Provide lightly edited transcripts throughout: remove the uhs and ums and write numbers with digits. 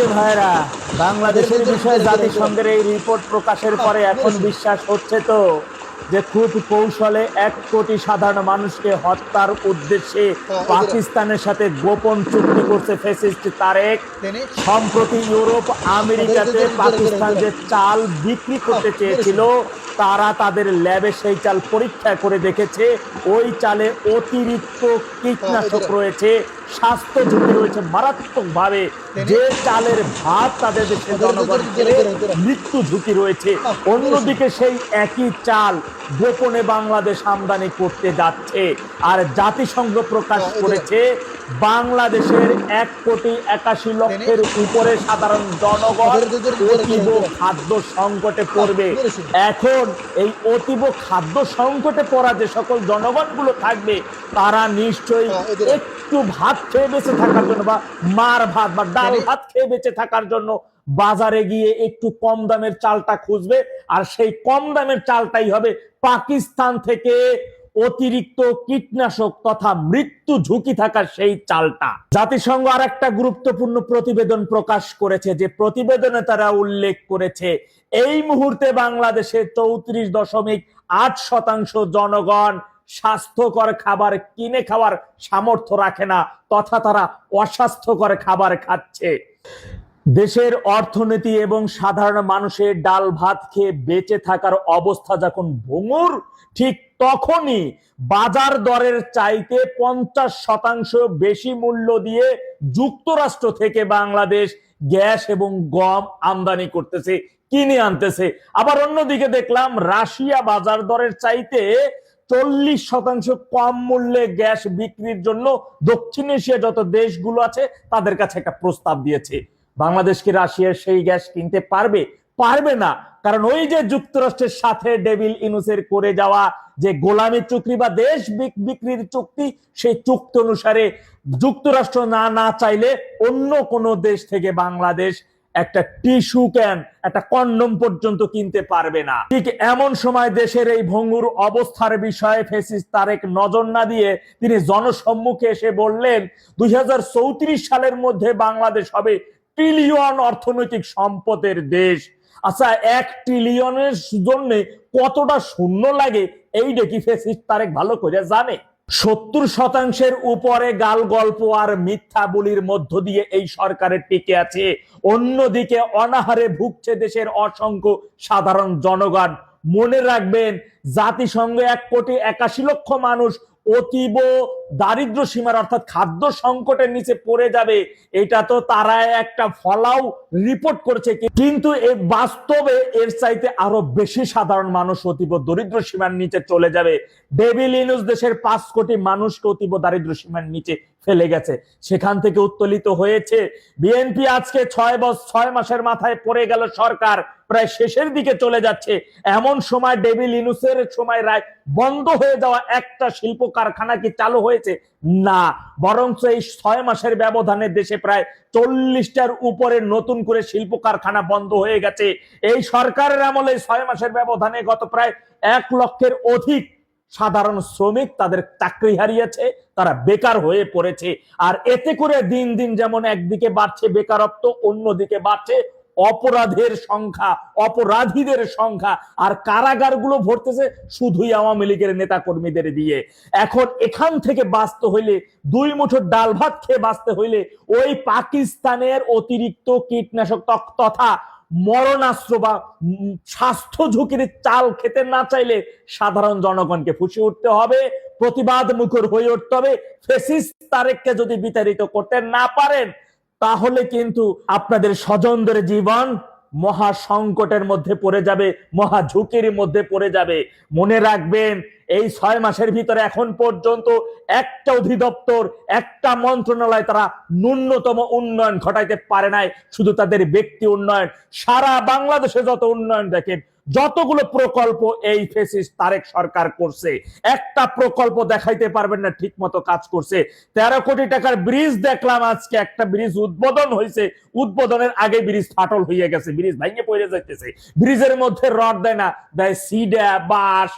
প্রিয় ভাইরা, বাংলাদেশের বিষয়ে জাতিসংঘের এই রিপোর্ট প্রকাশের পরে এখন বিশ্বাস হচ্ছে তো যে খুব কৌশলে 1 কোটি সাধারণ মানুষকে হত্যার উদ্দেশ্যে পাকিস্তানের সাথে গোপন চুক্তি করছে ফ্যাসিস্ট তারেক। সম্প্রতি ইউরোপ আমেরিকাতে পাকিস্তান যে চাল বিক্রি করতে চেয়েছিল, তারা তাদের ল্যাবে সেই চাল পরীক্ষা করে দেখেছে ওই চালে অতিরিক্ত কীটনাশক রয়েছে, স্বাস্থ্য ঝুঁকি রয়েছে মারাত্মকভাবে। যে চালের ভাত তাদের দেশের জনগণ খেলে মৃত্যু ঝুঁকি রয়েছে। অন্যদিকে সেই একই চাল গোপনে বাংলাদেশ আমদানি করতে যাচ্ছে। আর জাতিসংঘ প্রকাশ করেছে বাংলাদেশের 1,81,00,000-এর উপরে সাধারণ জনগণ অতীব খাদ্য সংকটে পড়বে। এখন এই অতীব খাদ্য সংকটে পড়া যে সকল জনগণগুলো থাকবে, তারা নিশ্চয়ই একটু ভাত খেয়ে বেঁচে থাকার জন্য বা মার ভাত বা ডাল ভাত খেয়ে বেঁচে থাকার জন্য বাজারে গিয়ে একটু কম দামের চালটা খুঁজবে। আর সেই কম দামের চালটাই হবে পাকিস্তান থেকে অতিরিক্ত কীটনাশক তথা মৃত্যু ঝুঁকি থাকা সেই চালটা। জাতিসংঘ আর একটা গুরুত্বপূর্ণ প্রতিবেদন প্রকাশ করেছে, যে প্রতিবেদনে তারা উল্লেখ করেছে এই মুহূর্তে বাংলাদেশে 34.8% জনগণ স্বাস্থ্যকর খাবার কিনে খাওয়ার সামর্থ্য রাখে না, তথা তারা অস্বাস্থ্যকর খাবার খাচ্ছে। দেশের অর্থনীতি এবং সাধারণ মানুষের ডাল ভাত খেয়ে বেঁচে থাকার অবস্থা যখন ভঙ্গুর, ঠিক তখনই বাজার দরের চাইতে 50% বেশি মূল্য দিয়ে যুক্তরাষ্ট্র থেকে বাংলাদেশ গ্যাস এবং গম আমদানি করতেছে, কিনে আনতেছে। আবার অন্যদিকে দেখলাম রাশিয়া বাজার দরের চাইতে 40% কম মূল্যে গ্যাস বিক্রির জন্য দক্ষিণ এশিয়া যত দেশগুলো আছে তাদের কাছে একটা প্রস্তাব দিয়েছে। বাংলাদেশ কি রাশিয়ার সেই গ্যাস কিনতে পারবে? পারবে না। কারণ ওই যে যুক্তরাষ্ট্রের সাথে ডেভিল ইনুসের করে যাওয়া যে গোলামি চুক্তি বা দেশ বিক্রির চুক্তি, সেই চুক্তি অনুসারে যুক্তরাষ্ট্র না চাইলে অন্য কোনো দেশ থেকে বাংলাদেশ একটা টিস্যু ক্যান, একটা কন্ডম পর্যন্ত কিনতে পারবে না। ঠিক এমন সময় দেশের এই ভঙ্গুর অবস্থার বিষয়ে ফ্যাসিস্ট তারেক নজর না দিয়ে তিনি জনসম্মুখে এসে বললেন 2034 সালের মধ্যে বাংলাদেশ হবে ট্রিলিয়ন অর্থনৈতিক সম্পদের দেশ। আচ্ছা, 1 ট্রিলিয়নের জন্য কতটা শূন্য লাগে এই দেখি ফ্যাসিস্ট তারেক ভালো করে জানে। 70% উপরে গাল গল্প আর মিথ্যা বলির মধ্য দিয়ে এই সরকারের টিকে আছে। অন্যদিকে অনাহারে ভুগছে দেশের অসংখ্য সাধারণ জনগণ। মনে রাখবেন, জাতিসংঘ 1,81,00,000 মানুষ অতীব দারিদ্র সীমার অর্থাৎ খাদ্য সংকটের নিচে পড়ে যাবে, এটা তো তারা একটা ফলাও রিপোর্ট করেছে। কিন্তু এই বাস্তবে এর চাইতে আরো বেশি সাধারণ মানুষ অতীব দরিদ্র সীমার নিচে চলে যাবে। ডেভিল ইনুস দেশের 5 কোটি মানুষকে অতীব দারিদ্র সীমার নিচে ফেলে গেছে, সেখান থেকে উত্তোলিত হয়েছে। বিএনপি আজকে 6 মাসের মাথায় পড়ে গেল, সরকার প্রায় শেষের দিকে চলে যাচ্ছে। এমন সময় ডেভিল ইনুসের সময় রায় বন্ধ হয়ে যাওয়া একটা শিল্প কারখানা কি চালু হয়েছে? না, বরঞ্চ এই 6 মাসের ব্যবধানে দেশে প্রায় 40টার উপরে নতুন করে শিল্প কারখানা বন্ধ হয়ে গেছে। এই সরকারের আমলে 6 মাসের ব্যবধানে গত প্রায় 1 লক্ষের অধিক সাধারণ শ্রমিক তাদের চাকরি হারিয়েছে, তারা বেকার হয়ে পড়েছে। আর এতে করে দিন দিন যেমন একদিকে বাড়ছে বেকারত্ব, অন্যদিকে বাড়ছে অপরাধের সংখ্যা, অপরাধীদের সংখ্যা। আর কারাগারগুলো ভরতেছে শুধুই আওয়ামী লীগের নেতা কর্মীদের দিয়ে। এখন এখান থেকে বাঁচতে হইলে, 2 মুঠো ডাল ভাত খেয়ে বাঁচতে হইলে ওই পাকিস্তানের অতিরিক্ত কীটনাশক তথা মরণাস্ত্র বা স্বাস্থ্য ঝুঁকির চাল খেতে না চাইলে সাধারণ জনগণকে ফুঁসে উঠতে হবে, প্রতিবাদ মুখর হয়ে উঠতে হবে। ফ্যাসিস্ট তারেককে যদি বিতাড়িত করতে না পারেন, তাহলে কিন্তু আপনাদের স্বজনদের জীবন মহা সংকটের মধ্যে পড়ে যাবে, মহা ঝুঁকির মধ্যে পড়ে যাবে। মনে রাখবেন, এই 6 মাসের ভিতরে এখন পর্যন্ত একটা অধিদপ্তর, একটা মন্ত্রণালয় তারা ন্যূনতম উন্নয়ন ঘটাইতে পারে নাই। শুধু তাদের ব্যক্তি উন্নয়ন, সারা বাংলাদেশে যত উন্নয়ন দেখেন, যতগুলো প্রকল্প এই ফ্যাসিস্ট তারেক সরকার করছে, একটা প্রকল্প দেখাইতে পারবেন না ঠিক মতো কাজ করছে। 13 কোটি টাকার ব্রিজ দেখলাম আজকে, একটা ব্রিজ উদ্বোধন হয়েছে, উদ্বোধনের আগে ব্রিজ ফাটল হয়ে গেছে, ব্রিজ ভেঙে পড়ে যাইতেছে। ব্রিজের মধ্যে রড দেয় না, দেয় সিডা, বাঁশ।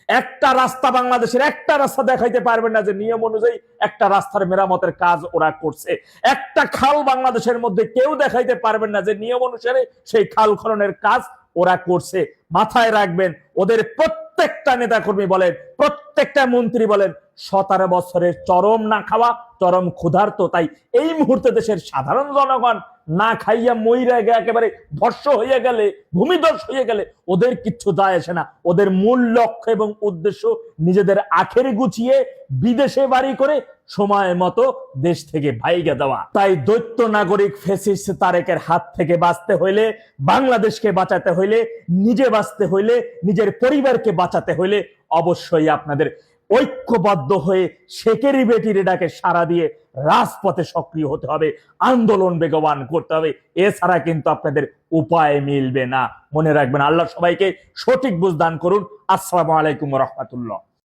একটা রাস্তা, বাংলাদেশের একটা রাস্তা দেখাইতে পারবেন না যে নিয়ম অনুযায়ী একটা রাস্তার মেরামতের কাজ ওরা করছে। একটা খাল বাংলাদেশের মধ্যে কেউ দেখাইতে পারবেন না যে নিয়ম অনুসারে সেই খাল খননের কাজ ওরা করছে। মাথায় রাখবেন, ওদের প্রত্যেকটা নেতাকর্মী বলেন, প্রত্যেকটা মন্ত্রী বলেন, 17 বছরের চরম না খাওয়া, চরম ক্ষুধার্ত। তাই এই মুহূর্তে দেশের সাধারণ জনগণ না খাইয়া মইরা একেবারে ভস্য হয়ে গেলে, ভূমিধস হয়ে গেলে ওদের কিচ্ছু দায় আসে না। ওদের মূল লক্ষ্য এবং উদ্দেশ্য নিজেদের আখের গুছিয়ে বিদেশে বাড়ি করে সময় মতো দেশ থেকে ভাইগে দেওয়া। তাই দৈত্য নাগরিক ফ্যাসিস্ট তারেকের হাত থেকে বাঁচতে হইলে, বাংলাদেশকে বাঁচাতে হইলে, নিজে বাঁচতে হইলে, নিজের পরিবারকে বাঁচাতে হইলে অবশ্যই আপনাদের ঐক্যবদ্ধ হয়ে শেকেরি বেটির ডাকে সাড়া দিয়ে রাজপথে সক্রিয় হতে হবে, আন্দোলন বেগবান করতে হবে। এছাড়া কিন্তু আপনাদের উপায় মিলবে না। মনে রাখবেন, আল্লাহ সবাইকে সঠিক বুঝ দান করুন। আসসালামু আলাইকুম ওয়া রাহমাতুল্লাহ।